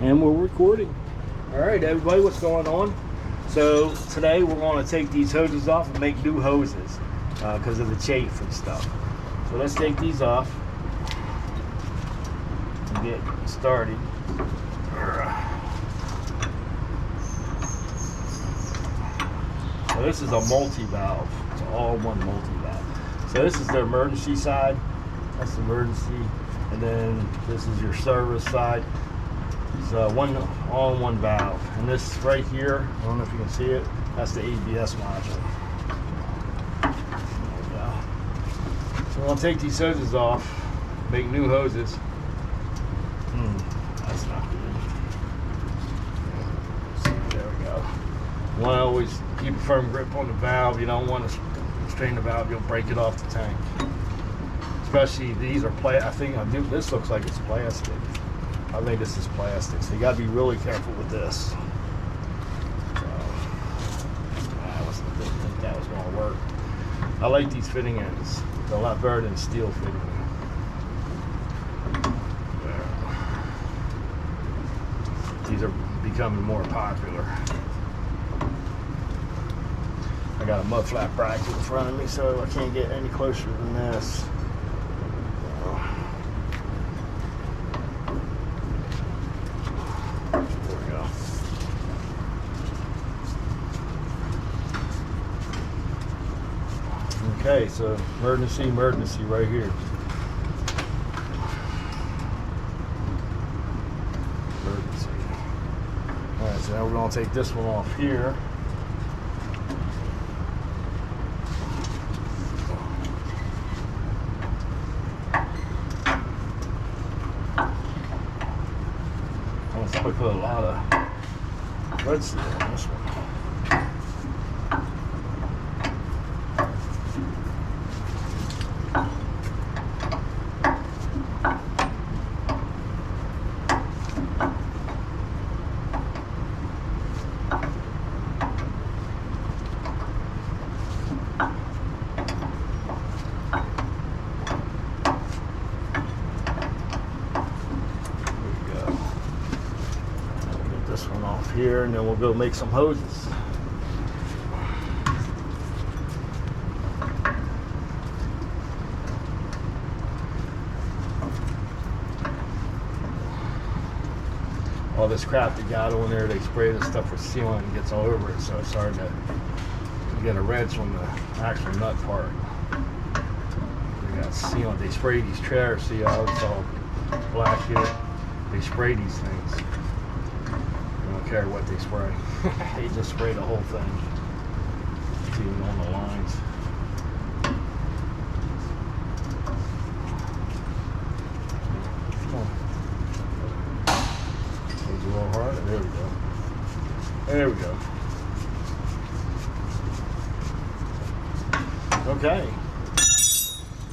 And we're recording. All right, everybody, what's going on? So today we're going to take these hoses off and make new hoses because of the chafe and stuff. So let's take these off and get started. So this is a multi-valve. It's all one multi-valve. So this is the emergency side. That's the emergency. And then this is your service side. It's all in one valve. And this right here, I don't know if you can see it, that's the ABS module. There we go. So we're going to take these hoses off, make new hoses. That's not good. There we go. You want to always keep a firm grip on the valve. You don't want to strain the valve, you'll break it off the tank. Especially these are I think this looks like it's plastic. I think this is plastic, so you got to be really careful with this. So, I didn't think that was going to work. I like these fitting ends. They're a lot better than steel fitting. These are becoming more popular. I got a mud flap bracket in front of me, so I can't get any closer than this. Okay, so emergency right here. Emergency. All right, so now we're going to take this one off here. I'm going to put a lot of red seal on this one. This one off here, and then we'll go make some hoses. All this crap that got on there, they spray this stuff with sealant and gets all over it, so it's hard to get a wrench on the actual nut part. They got sealant. They spray these trailers, see how it's all black here? They spray these things. Don't care what they spray. They just spray the whole thing. It's even on the lines. Come on. Goes a little harder. There we go. There we go. Okay.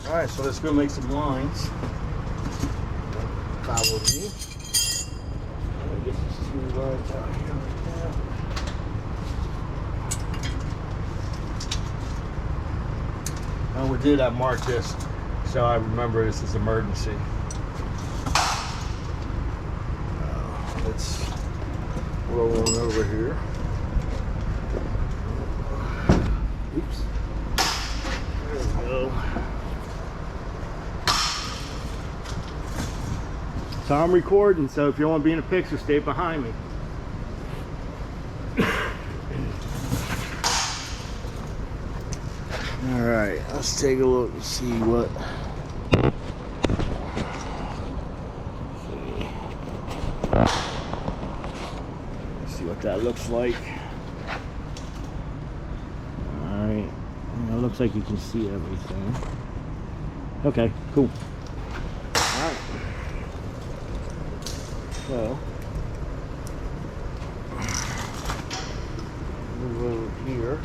Alright, so let's go make some lines. Follow me. Get these two lines out here right now. Now we did, I marked this so I remember this is emergency. Let's roll on over here. Oops. There we go. So I'm recording, so if you want to be in a picture, stay behind me. All right, let's take a look and see what. See what that looks like. All right, it looks like you can see everything. Okay, cool. All right. So, move over here.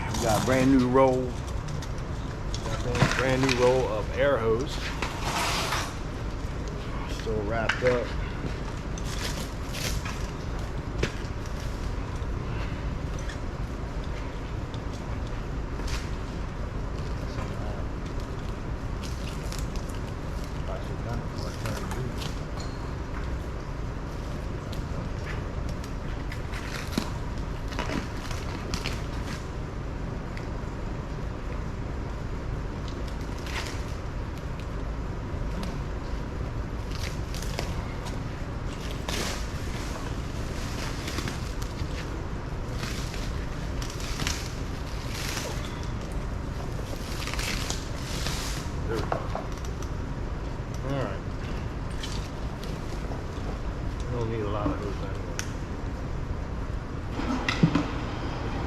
We got a brand new roll of air hose. Still wrapped up. too. Alright. We don't need a lot of hose anyway.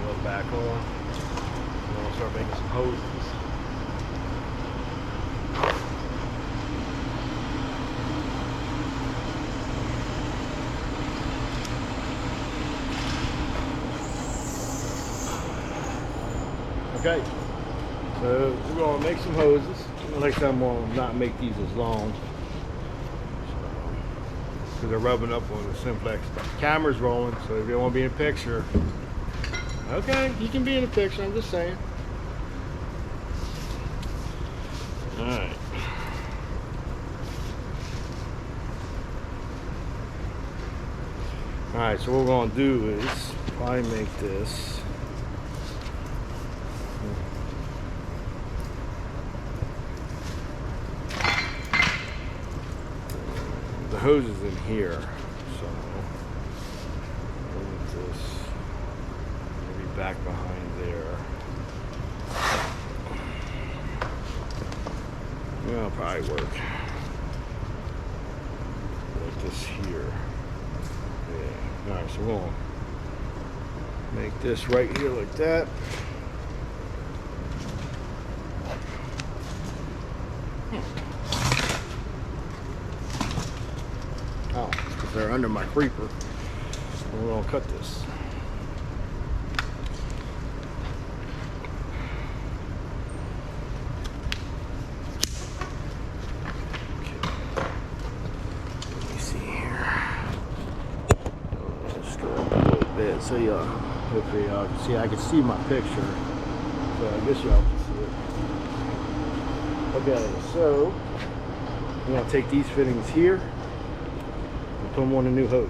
Go back on. We're gonna start making some hoses. Okay, so we're gonna make some hoses. Next time I'm gonna not make these as long, because they're rubbing up on the Simplex. Camera's rolling, so if you want to be in a picture, okay, you can be in a picture. I'm just saying. All right. All right. So what we're gonna do is probably make this. The hose is in here, so move this maybe back behind there. Yeah, it'll probably work. Like this here. Yeah. Alright, so we'll make this right here like that. Oh, because they're under my creeper. We're gonna cut this. Okay. Let me see here. Just go up a little bit so y'all, hopefully y'all can see. I can see my picture, so I guess y'all can see it. Okay, so I'm gonna take these fittings here. Put them on the new hose.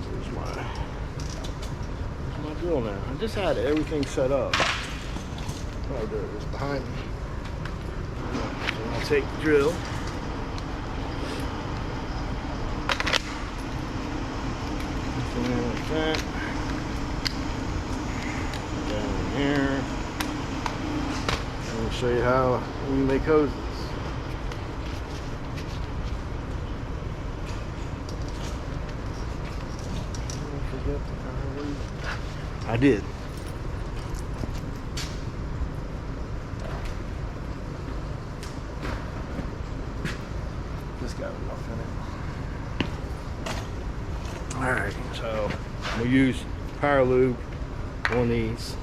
Here's my drill now. I just had everything set up. Oh, there it is behind me. So I'll take the drill. Something like that. Here. I'll show you how we make hoses. I did. This got enough in it. Alright, so we'll use power lube on these.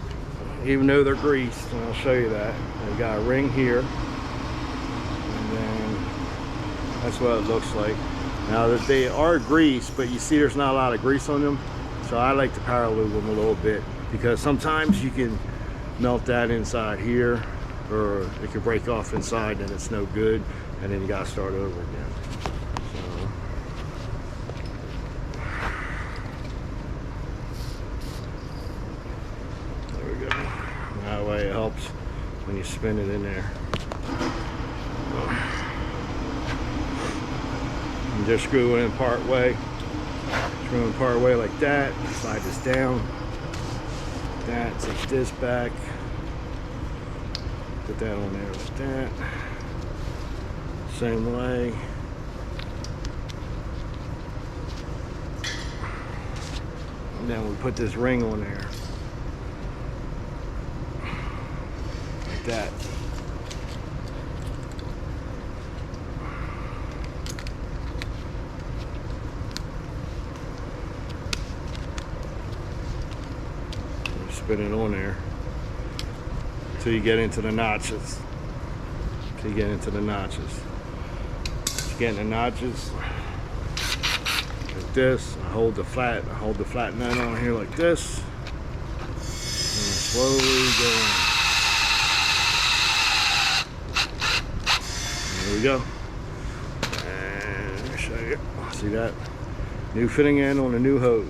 Even though they're greased, and I'll show you that. They've got a ring here, and then that's what it looks like. Now that they are greased, but you see there's not a lot of grease on them, so I like to power lube them a little bit, because sometimes you can melt that inside here, or it could break off inside and it's no good, and then you gotta start over again. That way it helps when you spin it in there. And just screw it in part way. Screw in part way like that. Slide this down. That. Take this back. Put that on there like that. Same way. And then we put this ring on there. That. Spin it on there until you get into the notches. Until you get into the notches. Just get in the notches like this. I hold the flat nut on here like this, and slowly go in. There we go. And let me show you. See that? New fitting end on a new hose.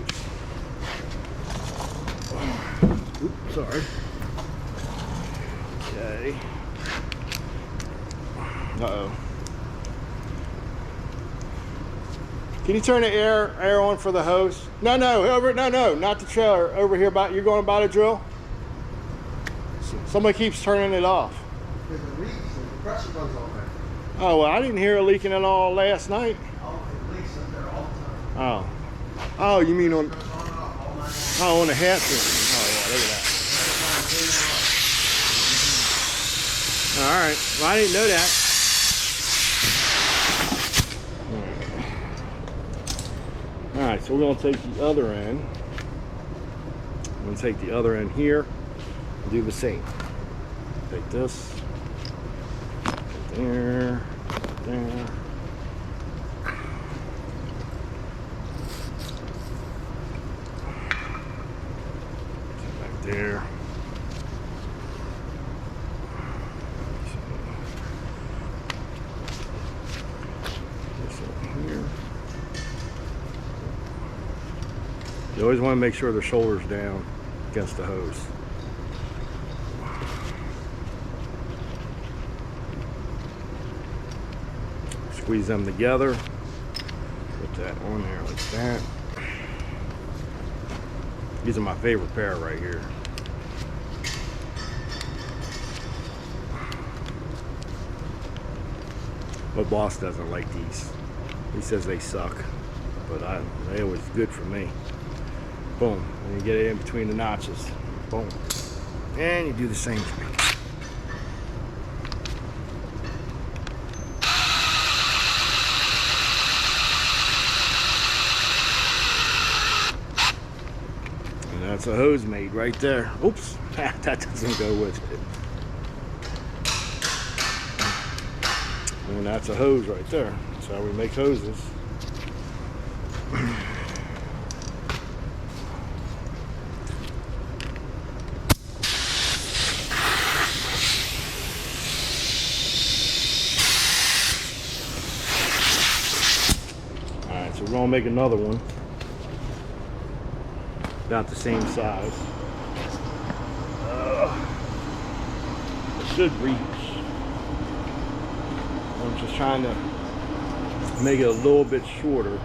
Oops, sorry. Okay. Uh-oh. Can you turn the air on for the hose? No, not the trailer. Over here, you're going by the drill? Somebody keeps turning it off. Because it leaks and the pressure goes on there. Oh, well, I didn't hear it leaking at all last night. Oh, it leaks up there all the Oh. time. Oh, you mean on... It goes on and off all night long. Oh, on the hat thing. Oh, yeah, look at that. All right. Well, I didn't know that. All right, so we're going to take the other end. I'm going to take the other end here and do the same. Take this. There. There. Back there. You always want to make sure the shoulder's down against the hose. Squeeze them together. Put that on there like that. These are my favorite pair right here. But boss doesn't like these. He says they suck, but they always good for me. Boom, and you get it in between the notches. Boom, and you do the same for me. And that's a hose made right there. Oops, that doesn't go with it. And that's a hose right there. That's how we make hoses. Alright, so we're gonna make another one. About the same size. It should reach. I'm just trying to make it a little bit shorter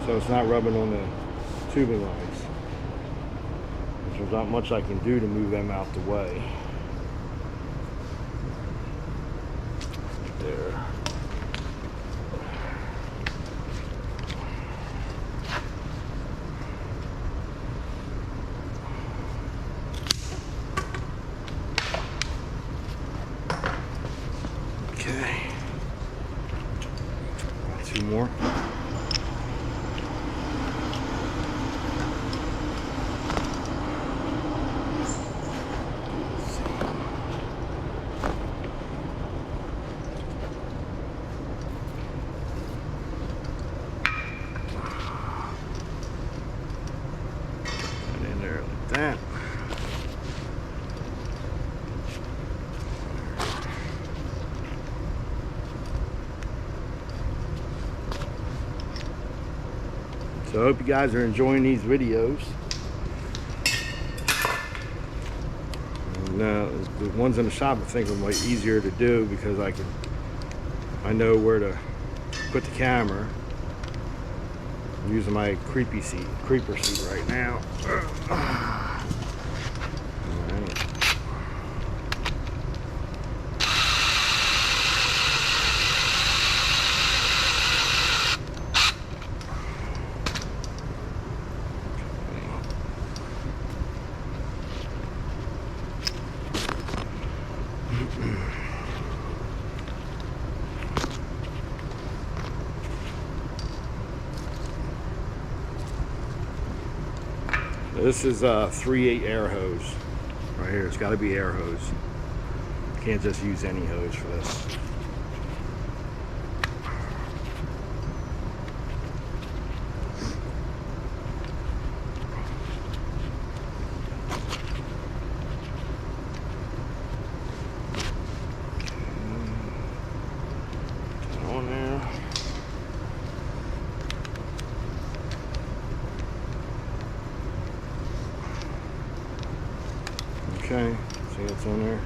so it's not rubbing on the tubing lines. There's not much I can do to move them out the way. There. Okay. Two more. And in there like that. So I hope you guys are enjoying these videos. And, the ones in the shop I think are much easier to do because I know where to put the camera. I'm using my creeper seat right now. Alright. This is a 3/8 air hose right here. It's got to be air hose. You can't just use any hose for this. On there. Okay, see what's on there.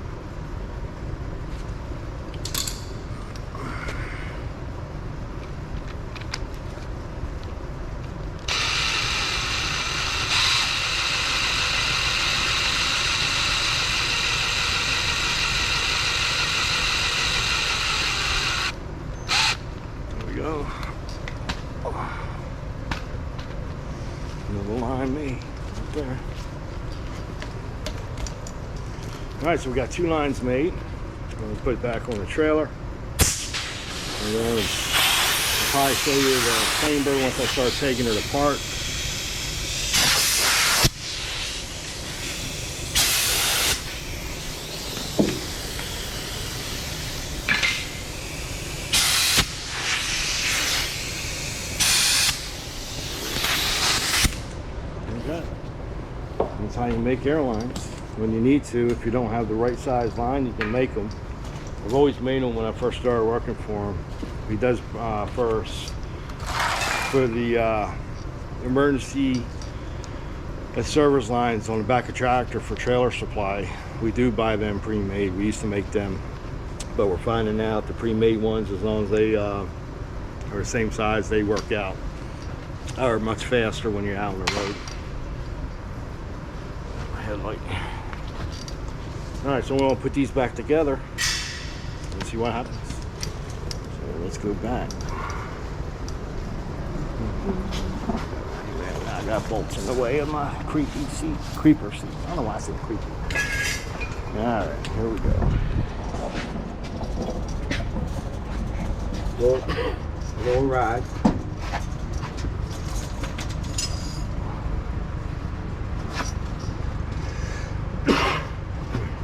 Another line me right there. All right, so we got 2 lines made. I'm gonna put it back on the trailer. And then I'll probably show you the chamber once I start taking it apart. Okay. That's how you make airlines. When you need to, if you don't have the right size line, you can make them. I've always made them when I first started working for him. He does first for the emergency service lines on the back of tractor for Trailer Supply. We do buy them pre-made. We used to make them, but we're finding out the pre-made ones, as long as they are the same size, they work out, are much faster when you're out on the road. Headlight. All right, so we're gonna put these back together and see what happens. So let's go back. I got bolts in the way of my creeper seat. I don't know why I said creepy. All right, here we go. Long ride.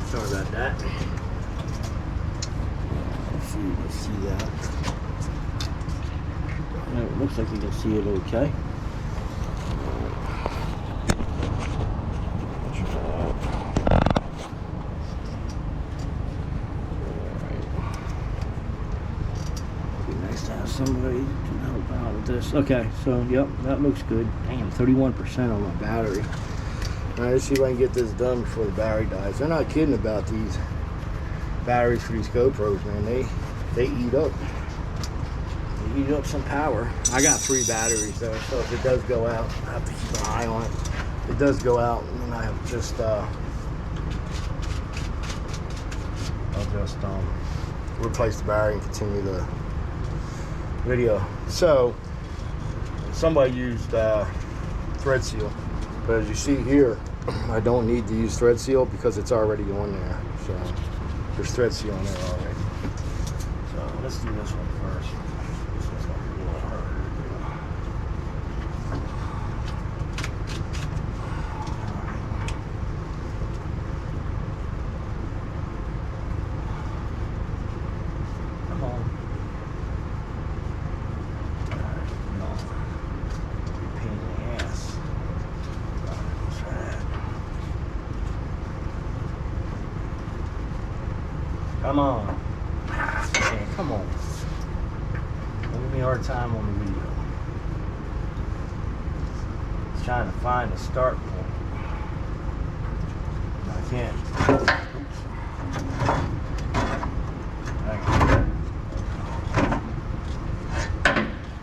Sorry about that. Let's see, you can see that. Yeah, it looks like you can see it okay. Nice to have somebody who can help out with this. Okay, so yep, that looks good. Damn, 31% on my battery. All right, let's see if I can get this done before the battery dies. They're not kidding about these batteries for these GoPros, man. They eat up. They eat up some power. I got 3 batteries though, so if it does go out, I have to keep an eye on it. If it does go out, and then I have just I'll just replace the battery and continue the video. So somebody used thread seal, but as you see here, I don't need to use thread seal because it's already on there. So there's thread seal on there already. So let's do this one first. This one's gonna be a little harder to do. Come on. Come on. Man, come on. Don't give me a hard time on the video. It's trying to find a start point. I can't.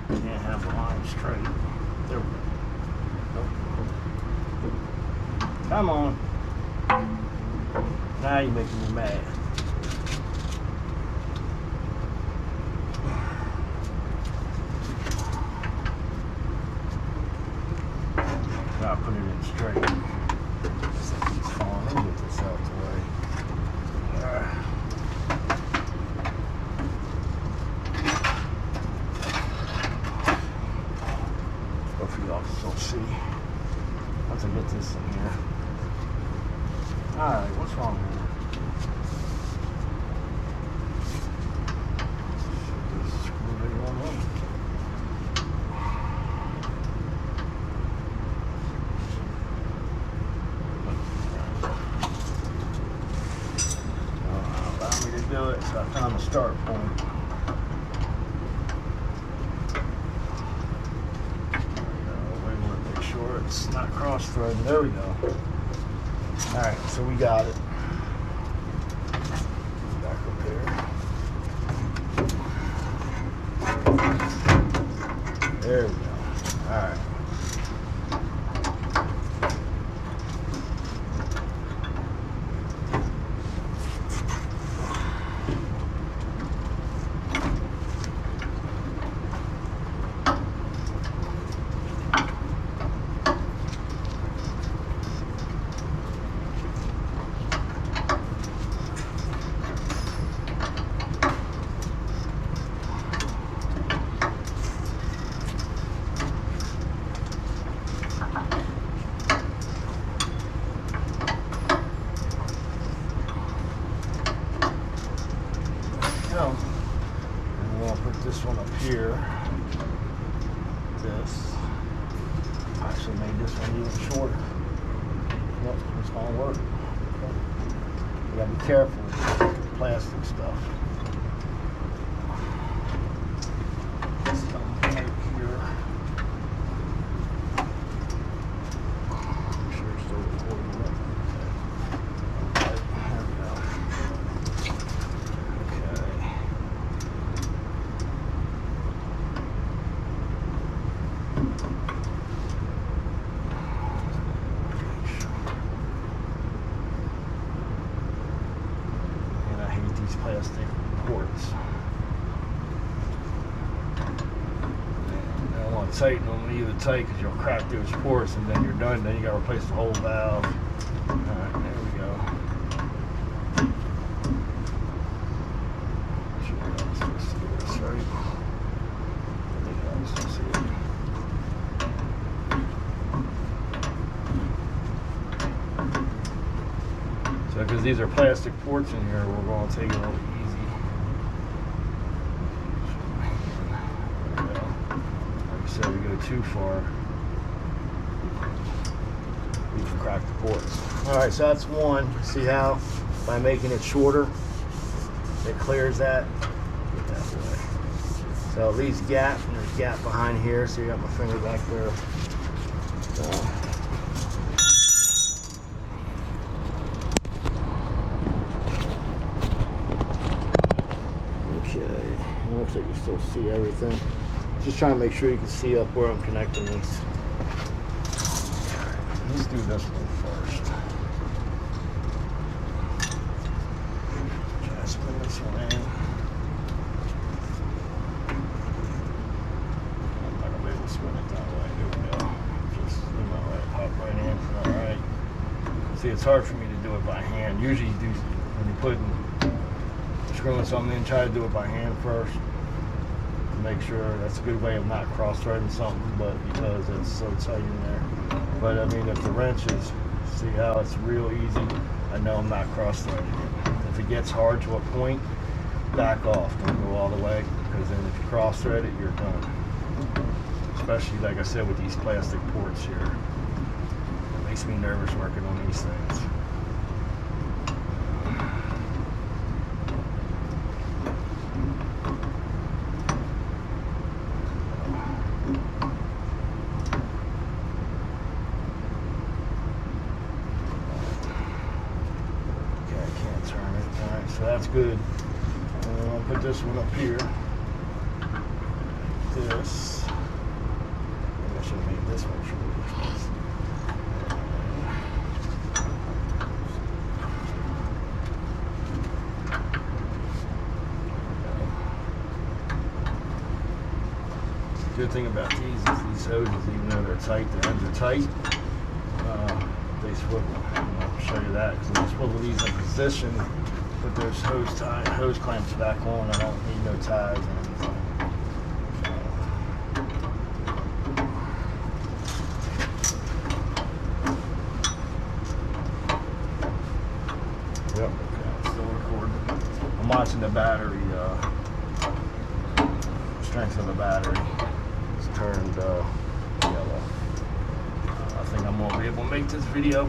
Can't have the line straight. There we go. Come on. Now you're making me mad. I'll put it in straight. This thing keeps falling. Let me get this out the way. Hopefully y'all can still see. Once I get this in here. Alright, what's wrong here? Just screw it on in. Do it, so I found the start point. We want to make sure it's not cross-threading. There we go. Alright, so we got it. Back up here. There we go. Alright. made this one even shorter. Yep, it's gonna work. You gotta be careful with plastic stuff. This comes right here. Make sure it's still recording. Okay, there we go. Okay. And I hate these plastic ports. And I don't want to tighten them either tight because you'll crack those ports and then you're done. Then you got to replace the whole valve. Alright, there we go. Sure, I'm supposed to see this right. I think I'm supposed to see it. So, because these are plastic ports in here, we're going to take it a little easy. There we go. Like I said, we go too far, we can crack the ports. Alright, so that's one. See how by making it shorter, it clears that. Get that away. So it leaves gap, and there's gap behind here, so you got my finger back there. Okay, it looks like you still see everything. Just trying to make sure you can see up where I'm connecting these. Let's do this one first. Try to spin this one in. I'm not gonna be able to spin it that way. There we go. Just let it pop right in. Alright. See, it's hard for me to do it by hand. Usually you do when you're screwing something in, try to do it by hand first. To make sure that's a good way of not cross-threading something, but because it's so tight in there. But I mean, if the wrenches, see how it's real easy, I know I'm not cross-threading it. If it gets hard to a point, back off, don't go all the way, because then if you cross-thread it, you're done. Especially, like I said, with these plastic ports here. It makes me nervous working on these things. So that's good. I'll put this one up here. This. Maybe I should have made this one shorter. The good thing about these is these hoses, even though they're tight, the ends are tight, they swivel. I'll show you that because when I swivel these in position, put those hose clamps back on. I don't need no ties or anything. Yep, okay, I'm still recording. I'm watching the battery, strength of the battery. It's turned yellow. I think I'm gonna be able to make this video.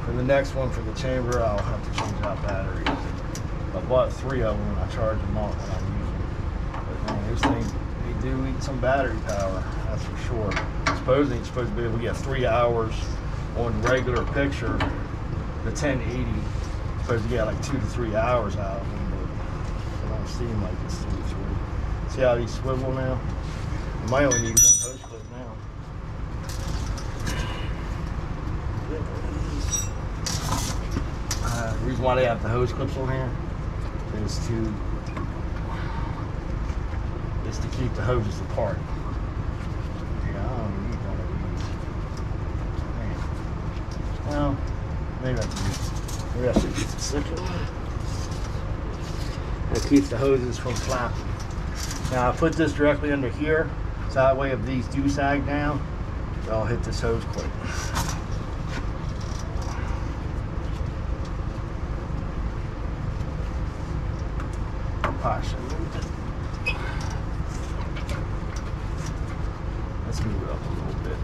For the next one, for the chamber, I'll have to change out batteries. I bought 3 of them and I charge them all when I use them. But man, these things, they do eat some battery power, that's for sure. Supposedly, you're supposed to be able to get 3 hours on regular picture. The 1080, you're supposed to get like 2 to 3 hours out of them, but it don't seem like it's 2 to 3. See how these swivel now? I might only need one hose clip now. The reason why they have the hose clips on here is to keep the hoses apart. Yeah, I don't need one of these. Man. Well, maybe I should use the second one. It keeps the hoses from flapping. Now I put this directly under here, so that way if these do sag down, I'll hit this hose clip. Let's move it up a little bit.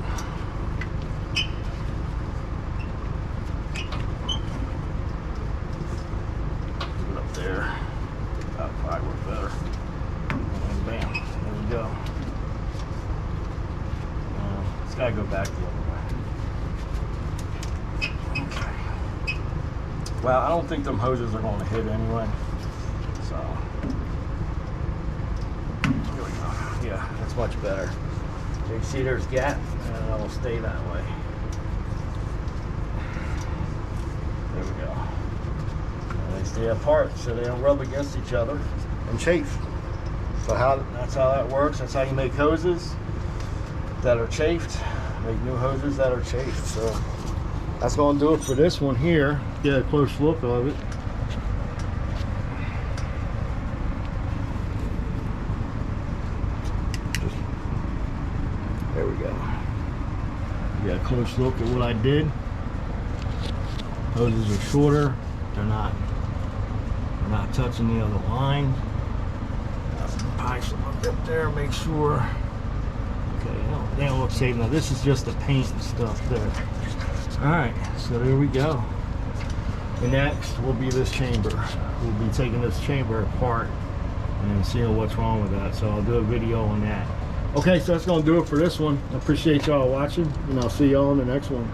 gotta go back the other way. Okay. Well, I don't think them hoses are going to hit anyway. So here we go. Yeah, that's much better. So you see there's gap, and it'll stay that way. There we go. And they stay apart so they don't rub against each other and chafe. So that's how that works. That's how you make hoses that are chafed. Make new hoses that are chafed. So that's going to do it for this one here. Get a close look of it. There we go. Get a close look at what I did. Hoses are shorter. They're not touching the other line. Probably should look up there, make sure. Okay, they don't look safe. Now this is just the paint and stuff there. All right, so there we go. And next will be this chamber. We'll be taking this chamber apart and seeing what's wrong with that. So I'll do a video on that. Okay, so that's gonna do it for this one. I appreciate y'all watching, and I'll see y'all on the next one.